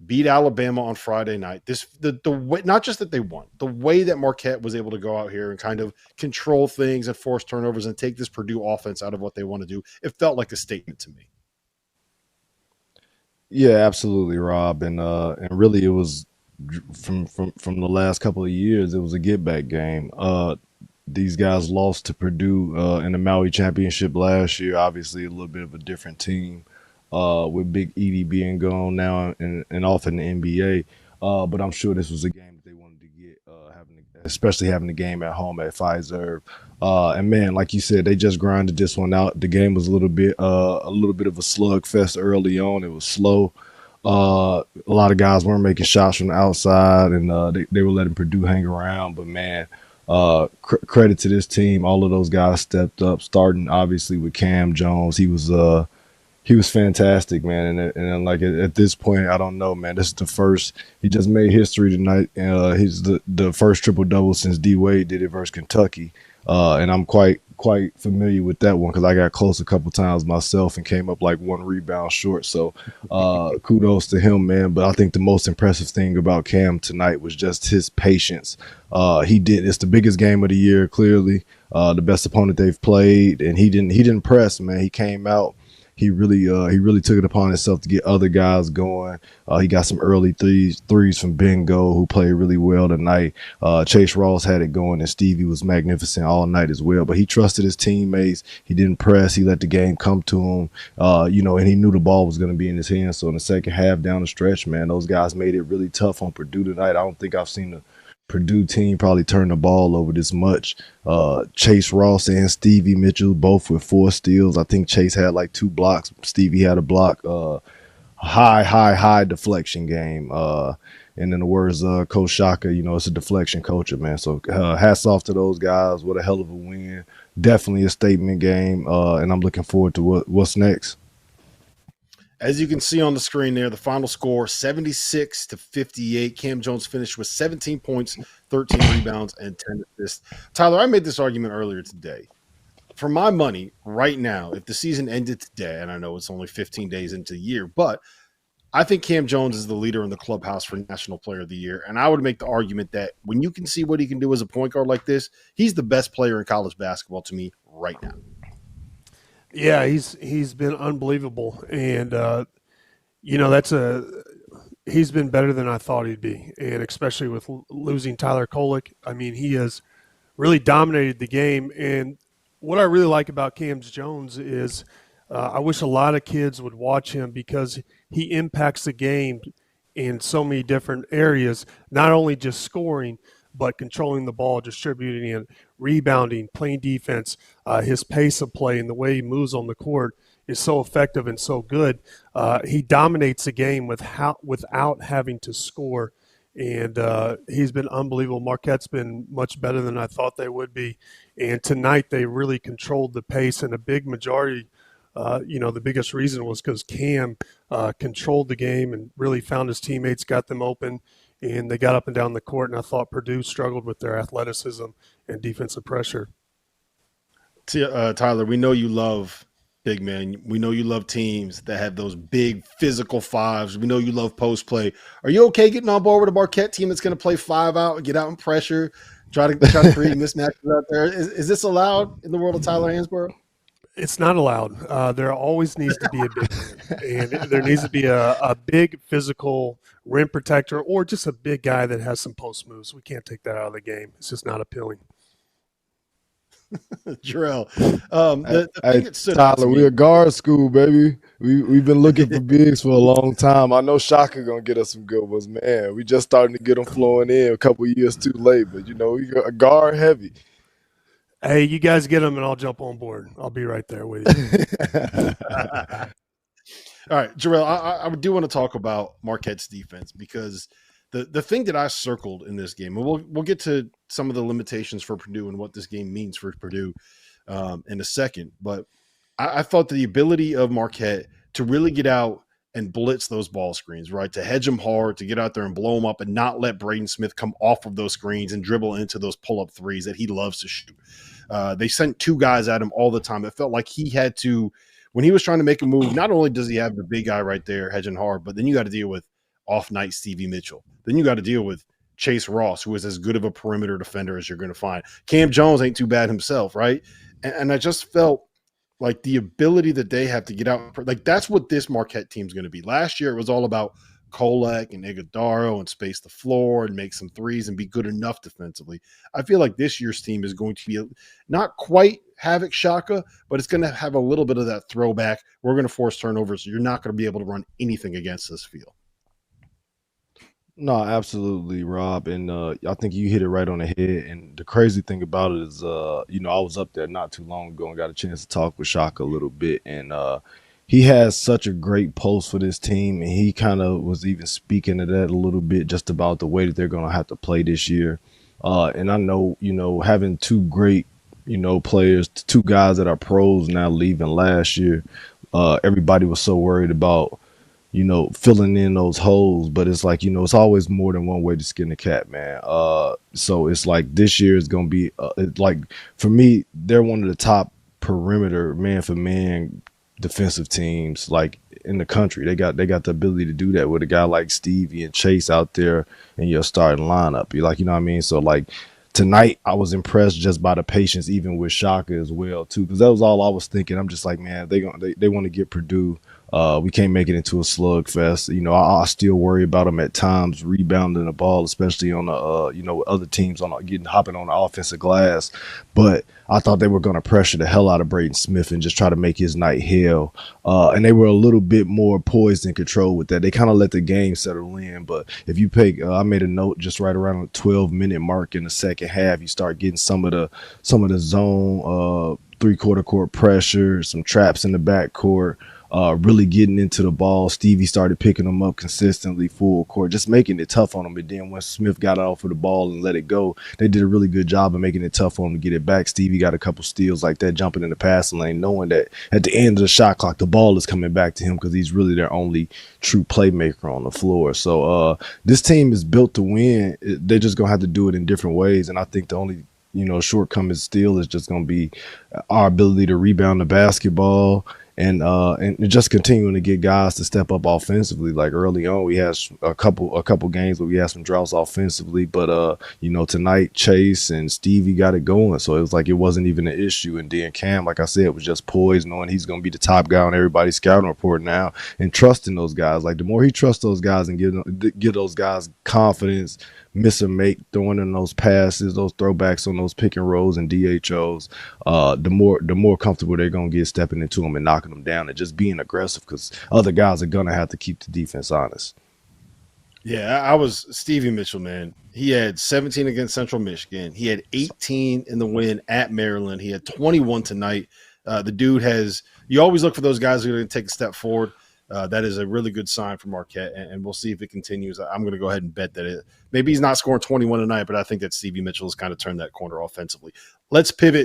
beat Alabama on Friday night. The way, not just that they won, the way that Marquette was able to go out here and kind of control things and force turnovers and take this Purdue offense out of what they want to do, it felt like a statement to me. Yeah, absolutely, Rob, and really it was from the last couple of years. It was a get back game. These guys lost to Purdue in the Maui Championship last year. Obviously, a little bit of a different team with Big Edie being gone now and off in the NBA. But I'm sure this was a game that they wanted to get, especially having the game at home at Pfizer. And man, like you said, they just grinded this one out. The game was a little bit of a slugfest early on. It was slow. A lot of guys weren't making shots from the outside, and they were letting Purdue hang around. But man, credit to this team. All of those guys stepped up, starting obviously with Cam Jones. He was fantastic, man. And like at this point, I don't know, man. This is the first. He just made history tonight. He's the first triple double since D Wade did it versus Kentucky. And I'm quite familiar with that one because I got close a couple times myself and came up like one rebound short. So kudos to him, man. But I think the most impressive thing about Cam tonight was just his patience. It's the biggest game of the year, clearly, the best opponent they've played, and he didn't press, man. He came out. He really took it upon himself to get other guys going. He got some early threes from Bengo, who played really well tonight. Chase Ross had it going, and Stevie was magnificent all night as well. But he trusted his teammates. He didn't press. He let the game come to him. And he knew the ball was going to be in his hands. So in the second half, down the stretch, man, those guys made it really tough on Purdue tonight. I don't think I've seen a Purdue team probably turn the ball over this much. Chase Ross and Stevie Mitchell both with 4 steals. I think Chase had like 2 blocks. Stevie had a block. High deflection game. And in the words of Coach Shaka, it's a deflection culture, man. So hats off to those guys. What a hell of a win. Definitely a statement game. And I'm looking forward to what's next. As you can see on the screen there, the final score, 76-58. Cam Jones finished with 17 points, 13 rebounds, and 10 assists. Tyler, I made this argument earlier today. For my money, right now, if the season ended today, and I know it's only 15 days into the year, but I think Cam Jones is the leader in the clubhouse for National Player of the Year. And I would make the argument that when you can see what he can do as a point guard like this, he's the best player in college basketball to me right now. Yeah, he's been unbelievable, and he's been better than I thought he'd be, and especially with losing Tyler Kolek. I mean, he has really dominated the game, and what I really like about Cam Jones is I wish a lot of kids would watch him because he impacts the game in so many different areas, not only just scoring, but controlling the ball, distributing it, rebounding, playing defense. His pace of play and the way he moves on the court is so effective and so good. He dominates the game without having to score, and he's been unbelievable. Marquette's been much better than I thought they would be, and tonight they really controlled the pace, and a big majority the biggest reason was because Cam controlled the game and really found his teammates, got them open, and they got up and down the court, and I thought Purdue struggled with their athleticism and defensive pressure. Tyler, we know you love big men. We know you love teams that have those big physical fives. We know you love post play. Are you okay getting on board with a Marquette team that's going to play 5 out and get out in pressure, try to create mismatches out there? Is this allowed in the world of Tyler Hansborough? It's not allowed. There always needs to be a big man, and there needs to be a big physical rim protector or just a big guy that has some post moves. We can't take that out of the game. It's just not appealing. Jarrell, Tyler, we're a guard school, baby. We've been looking for bigs for a long time. I know Shaka gonna get us some good ones, man. We just starting to get them flowing in a couple of years too late, but we got a guard heavy. Hey, you guys get them, and I'll jump on board. I'll be right there with you. All right, Jarrell, I do want to talk about Marquette's defense because the thing that I circled in this game, and we'll get to some of the limitations for Purdue and what this game means for Purdue in a second, but I thought the ability of Marquette to really get out and blitz those ball screens, right, to hedge them hard, to get out there and blow them up and not let Braden Smith come off of those screens and dribble into those pull-up threes that he loves to shoot. They sent 2 guys at him all the time. It felt like he had to, when he was trying to make a move, not only does he have the big guy right there hedging hard, but then you got to deal with off night Stevie Mitchell. Then you got to deal with Chase Ross, who is as good of a perimeter defender as you're going to find. Cam Jones ain't too bad himself, right? And I just felt like the ability that they have to get out, like that's what this Marquette team is going to be. Last year, it was all about Kolek and Iguodaro and space the floor and make some threes and be good enough defensively. I feel like this year's team is going to be not quite Havoc Shaka, but it's going to have a little bit of that throwback. We're going to force turnovers. So you're not going to be able to run anything against this field. No, absolutely, Rob. And I think you hit it right on the head. And the crazy thing about it is, I was up there not too long ago and got a chance to talk with Shaka a little bit. And he has such a great pulse for this team. And he kind of was even speaking to that a little bit, just about the way that they're going to have to play this year. And I know, having two great, players, two guys that are pros now leaving last year, everybody was so worried about, filling in those holes, but it's like, it's always more than one way to skin a cat, man. So it's like this year is going to be like, for me, they're one of the top perimeter man for man defensive teams like in the country. They got the ability to do that with a guy like Stevie and Chase out there in your starting lineup. You like, you know what I mean? So like tonight I was impressed just by the patience, even with Shaka as well too, because that was all I was thinking. I'm just like, man, they want to get Purdue. We can't make it into a slugfest. I still worry about them at times rebounding the ball, especially on the other teams hopping on the offensive glass. But I thought they were going to pressure the hell out of Braden Smith and just try to make his night hell. And they were a little bit more poised and control with that. They kind of let the game settle in. But if you pick, I made a note just right around the 12-minute mark in the second half, you start getting some of the zone, three-quarter court pressure, some traps in the backcourt. Really getting into the ball. Stevie started picking them up consistently, full court, just making it tough on them. And then when Smith got off of the ball and let it go, they did a really good job of making it tough on him to get it back. Stevie got a couple steals like that, jumping in the passing lane, knowing that at the end of the shot clock, the ball is coming back to him because he's really their only true playmaker on the floor. So this team is built to win. They're just going to have to do it in different ways. And I think the only shortcoming still is just going to be our ability to rebound the basketball and just continuing to get guys to step up offensively. Like early on, we had a couple games where we had some droughts offensively, but tonight Chase and Stevie got it going, so it was like it wasn't even an issue. And then Cam, like I said, was just poised, knowing he's going to be the top guy on everybody's scouting report now, and trusting those guys. Like the more he trusts those guys and give those guys confidence, miss and make, throwing in those passes, those throwbacks on those pick and rolls and DHOs, the more comfortable they're going to get stepping into them and knocking them down and just being aggressive, because other guys are going to have to keep the defense honest. Yeah, I was Stevie Mitchell, man. He had 17 against Central Michigan. He had 18 in the win at Maryland. He had 21 tonight. The dude you always look for those guys who are going to take a step forward. That is a really good sign for Marquette, and we'll see if it continues. I'm going to go ahead and bet that maybe he's not scoring 21 tonight, but I think that Stevie Mitchell has kind of turned that corner offensively. Let's pivot